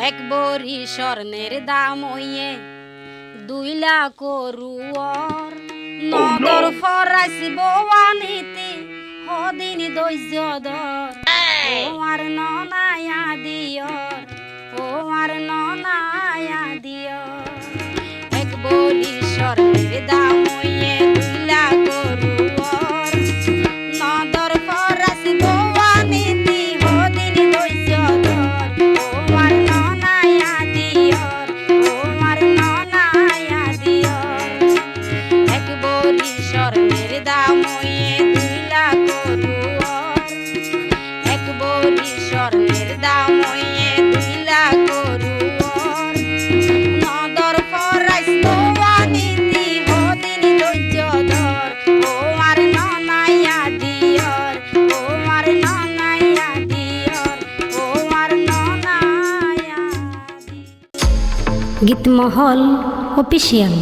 এক বড়ি স্বর্ণের দাম হইয়ে 2 লাখ রুয়র নদর ফরাইস বওয়ানিতে হদিন দৈর্য ধর ও আর ননায়া দিয়র ও আর ননায়া দিয়র এক বড়ি স্বর্ণের দাম হইয়ে 2 লাখ রুয়র নদর ফরাইস বওয়ানিতে হদিন দৈর্য ধর ও আর ননায়া দিয়র ও আর ননায়া দিয়র এক বড়ি স্বর্ণের দাম হইয়ে 2 লাখ রুয়র এক বড়ি স্বর্ণের দাম হইয়ে 2 লাখ রুয়র নদর ফরাইস বওয়ানিতে হদিন ধৈর্য ধর ও আর ননায়া দিয়র ও আর ননায়া দিয়র ও আর ননায়া দিয়র। গীতমহল অফিসিয়াল।